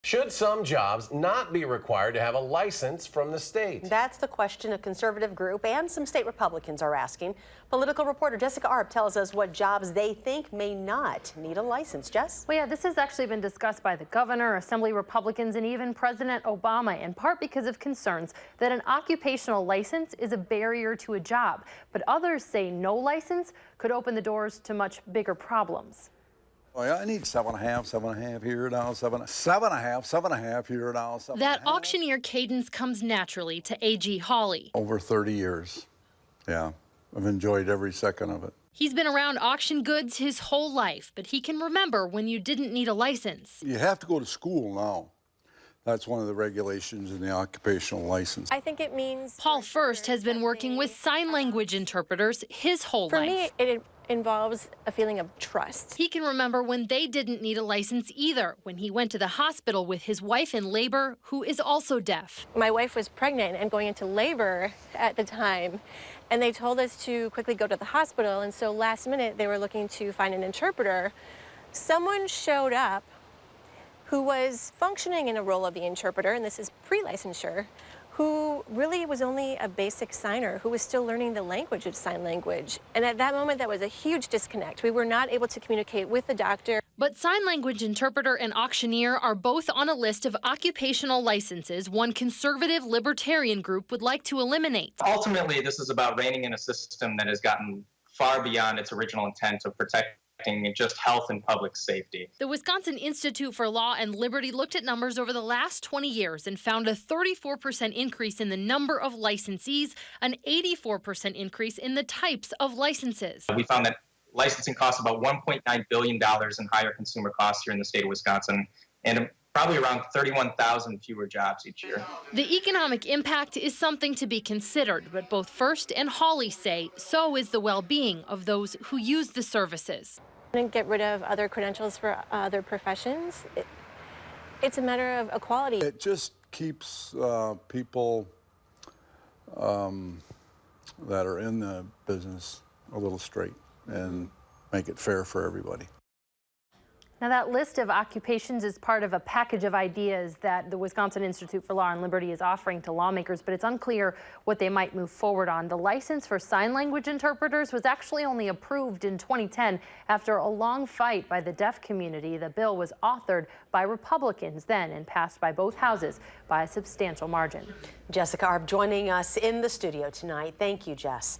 Should some jobs not be required to have a license from the state? That's the question a conservative group and some state Republicans are asking. Political reporter Jessica Arp tells us what jobs they think may not need a license. Jess? Well, yeah, this has actually been discussed by the governor, Assembly Republicans, and even President Obama, in part because of concerns that an occupational license is a barrier to a job. But others say no license could open the doors to much bigger problems. Oh, yeah, I need 7.5 here now, 7.5 here now. That auctioneer cadence comes naturally to A.G. Hawley. Over 30 years. Yeah, I've enjoyed every second of it. He's been around auction goods his whole life, but he can remember when you didn't need a license. You have to go to school now. That's one of the regulations in the occupational license. I think it means... Paul First has been working with sign language interpreters his whole life. For me, it involves a feeling of trust. He can remember when they didn't need a license either, when he went to the hospital with his wife in labor, who is also deaf. My wife was pregnant and going into labor at the time, and they told us to quickly go to the hospital, and so last minute they were looking to find an interpreter. Someone showed up who was functioning in a role of the interpreter, and this is pre-licensure, who really was only a basic signer, who was still learning the language of sign language. And at that moment, that was a huge disconnect. We were not able to communicate with the doctor. But sign language interpreter and auctioneer are both on a list of occupational licenses one conservative libertarian group would like to eliminate. Ultimately, this is about reining in a system that has gotten far beyond its original intent of protecting just health and public safety. The Wisconsin Institute for Law and Liberty looked at numbers over the last 20 years and found a 34% increase in the number of licensees, an 84% increase in the types of licenses. We found that licensing costs about $1.9 billion in higher consumer costs here in the state of Wisconsin, and probably around 31,000 fewer jobs each year. The economic impact is something to be considered, but both First and Hawley say so is the well-being of those who use the services. And get rid of other credentials for other professions. It's a matter of equality. It just keeps people that are in the business a little straight and make it fair for everybody. Now, that list of occupations is part of a package of ideas that the Wisconsin Institute for Law and Liberty is offering to lawmakers, but it's unclear what they might move forward on. The license for sign language interpreters was actually only approved in 2010 after a long fight by the deaf community. The bill was authored by Republicans then and passed by both houses by a substantial margin. Jessica Arp joining us in the studio tonight. Thank you, Jess.